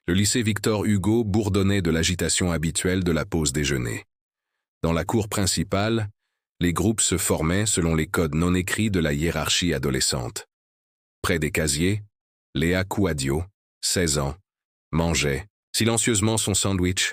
Le lycée Victor Hugo bourdonnait de l'agitation habituelle de la pause déjeuner. Dans la cour principale, les groupes se formaient selon les codes non écrits de la hiérarchie adolescente. Près des casiers, Léa Couadio, 16 ans, mangeait silencieusement son sandwich,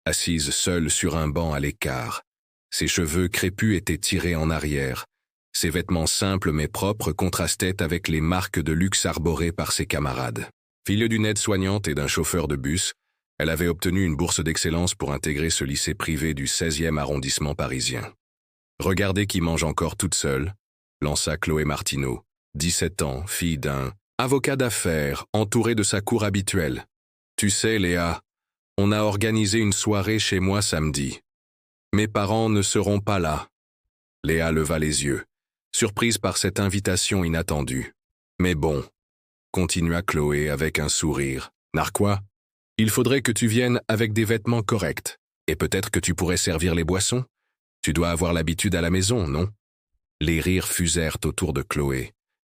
assise seule sur un banc à l'écart. Ses cheveux crépus étaient tirés en arrière. Ses vêtements simples mais propres contrastaient avec les marques de luxe arborées par ses camarades. Fille d'une aide-soignante et d'un chauffeur de bus, elle avait obtenu une bourse d'excellence pour intégrer ce lycée privé du 16e arrondissement parisien. « Regardez qui mange encore toute seule », lança Chloé Martineau, 17 ans, fille d'un avocat d'affaires, entouré de sa cour habituelle. « Tu sais, Léa, on a organisé une soirée chez moi samedi. Mes parents ne seront pas là. » Léa leva les yeux, surprise par cette invitation inattendue. « Mais bon, » continua Chloé avec un sourire. « Narquois, il faudrait que tu viennes avec des vêtements corrects, et peut-être que tu pourrais servir les boissons. Tu dois avoir l'habitude à la maison, non ?» Les rires fusèrent autour de Chloé.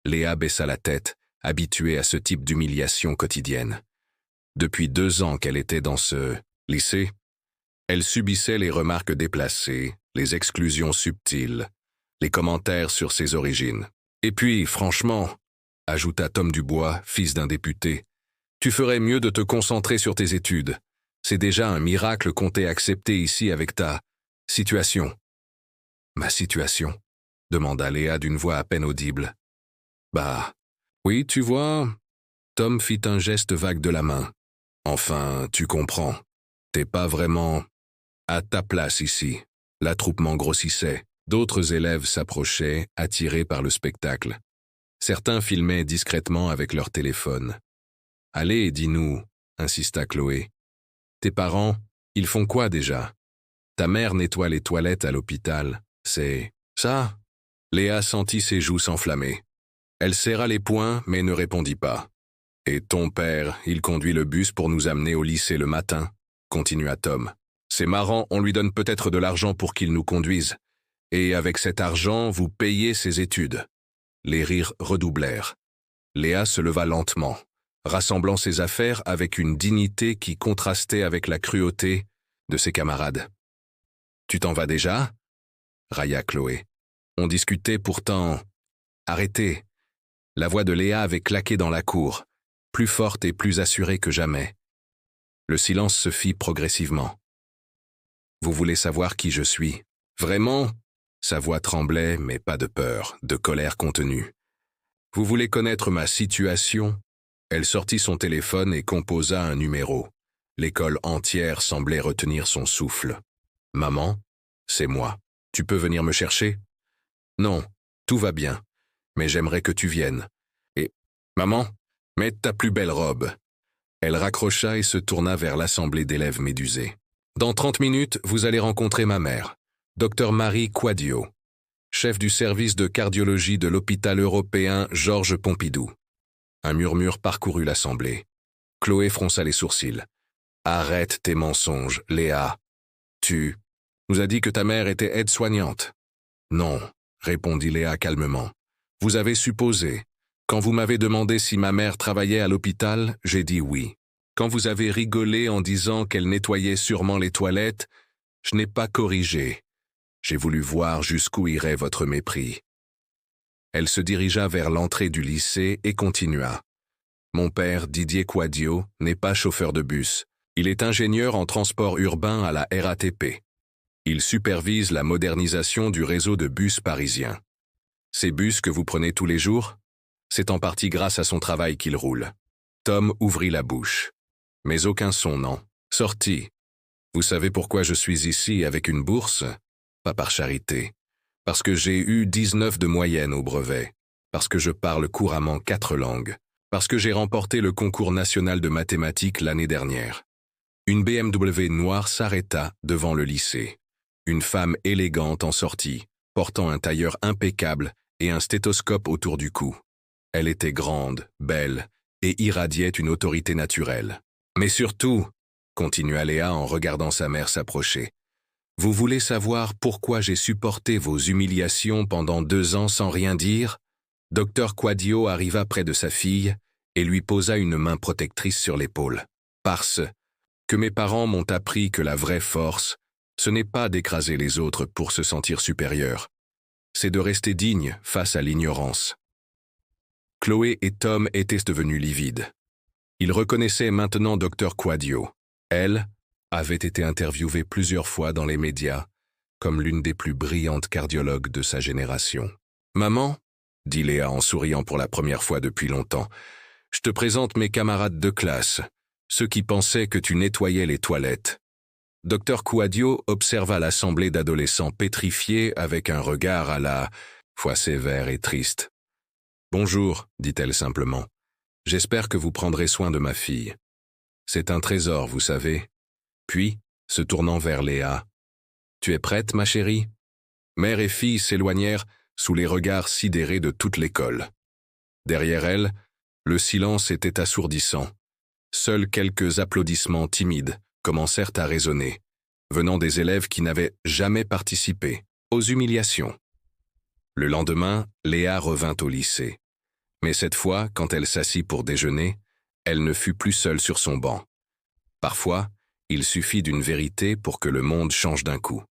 Léa baissa la tête, habituée à ce type d'humiliation quotidienne. Depuis 2 ans qu'elle était dans ce lycée, elle subissait les remarques déplacées, les exclusions subtiles, les commentaires sur ses origines. « Et puis, franchement, » ajouta Tom Dubois, fils d'un député, « tu ferais mieux de te concentrer sur tes études. C'est déjà un miracle qu'on t'ait accepté ici avec ta situation. » « Ma situation ?» demanda Léa d'une voix à peine audible. « Bah, oui, tu vois. » Tom fit un geste vague de la main. « Enfin, tu comprends. T'es pas vraiment à ta place ici. » L'attroupement grossissait. D'autres élèves s'approchaient, attirés par le spectacle. Certains filmaient discrètement avec leur téléphone. « Allez, dis-nous, » insista Chloé. « Tes parents, ils font quoi déjà? Ta mère nettoie les toilettes à l'hôpital. C'est ça ?» Léa sentit ses joues s'enflammer. Elle serra les poings, mais ne répondit pas. « Et ton père, il conduit le bus pour nous amener au lycée le matin, » continua Tom. « C'est marrant, on lui donne peut-être de l'argent pour qu'il nous conduise. Et avec cet argent, vous payez ses études. » Les rires redoublèrent. Léa se leva lentement, rassemblant ses affaires avec une dignité qui contrastait avec la cruauté de ses camarades. « Tu t'en vas déjà ?» railla Chloé. On discutait pourtant. « Arrêtez !» La voix de Léa avait claqué dans la cour, plus forte et plus assurée que jamais. Le silence se fit progressivement. « Vous voulez savoir qui je suis? Vraiment ?» Sa voix tremblait, mais pas de peur, de colère contenue. « Vous voulez connaître ma situation ?» Elle sortit son téléphone et composa un numéro. L'école entière semblait retenir son souffle. « Maman, c'est moi. Tu peux venir me chercher? »« Non, tout va bien, mais j'aimerais que tu viennes. » Et « Maman, mets ta plus belle robe. » Elle raccrocha et se tourna vers l'assemblée d'élèves médusés. « Dans 30 minutes, vous allez rencontrer ma mère, Dr Marie Couadio, chef du service de cardiologie de l'hôpital européen Georges Pompidou. » Un murmure parcourut l'assemblée. Chloé fronça les sourcils. « Arrête tes mensonges, Léa. Tu nous as dit que ta mère était aide-soignante. »« Non, » répondit Léa calmement. « Vous avez supposé. Quand vous m'avez demandé si ma mère travaillait à l'hôpital, j'ai dit oui. Quand vous avez rigolé en disant qu'elle nettoyait sûrement les toilettes, je n'ai pas corrigé. J'ai voulu voir jusqu'où irait votre mépris. » Elle se dirigea vers l'entrée du lycée et continua. « Mon père, Didier Couadio, n'est pas chauffeur de bus. Il est ingénieur en transport urbain à la RATP. Il supervise la modernisation du réseau de bus parisiens. Ces bus que vous prenez tous les jours, c'est en partie grâce à son travail qu'il roule. » Tom ouvrit la bouche. Mais aucun son, non. Sortit. « Vous savez pourquoi je suis ici avec une bourse? Pas par charité. Parce que j'ai eu 19 de moyenne au brevet. Parce que je parle couramment 4 langues. Parce que j'ai remporté le concours national de mathématiques l'année dernière. » Une BMW noire s'arrêta devant le lycée. Une femme élégante en sortit, portant un tailleur impeccable et un stéthoscope autour du cou. Elle était grande, belle, et irradiait une autorité naturelle. « Mais surtout, » continua Léa en regardant sa mère s'approcher, « vous voulez savoir pourquoi j'ai supporté vos humiliations pendant 2 ans sans rien dire ?» Dr Couadio arriva près de sa fille et lui posa une main protectrice sur l'épaule. Parce que mes parents m'ont appris que la vraie force, ce n'est pas d'écraser les autres pour se sentir supérieur, c'est de rester digne face à l'ignorance. Chloé et Tom étaient devenus livides. Ils reconnaissaient maintenant Dr Quadio. Elle avait été interviewée plusieurs fois dans les médias comme l'une des plus brillantes cardiologues de sa génération. « Maman, dit Léa en souriant pour la première fois depuis longtemps, je te présente mes camarades de classe, ceux qui pensaient que tu nettoyais les toilettes. » Dr Quadio observa l'assemblée d'adolescents pétrifiés avec un regard à la fois sévère et triste. « Bonjour, dit-elle simplement. J'espère que vous prendrez soin de ma fille. C'est un trésor, vous savez. » Puis, se tournant vers Léa, « Tu es prête, ma chérie ?» Mère et fille s'éloignèrent sous les regards sidérés de toute l'école. Derrière elle, le silence était assourdissant. Seuls quelques applaudissements timides commencèrent à résonner, venant des élèves qui n'avaient jamais participé aux humiliations. Le lendemain, Léa revint au lycée. Mais cette fois, quand elle s'assit pour déjeuner, elle ne fut plus seule sur son banc. Parfois, il suffit d'une vérité pour que le monde change d'un coup.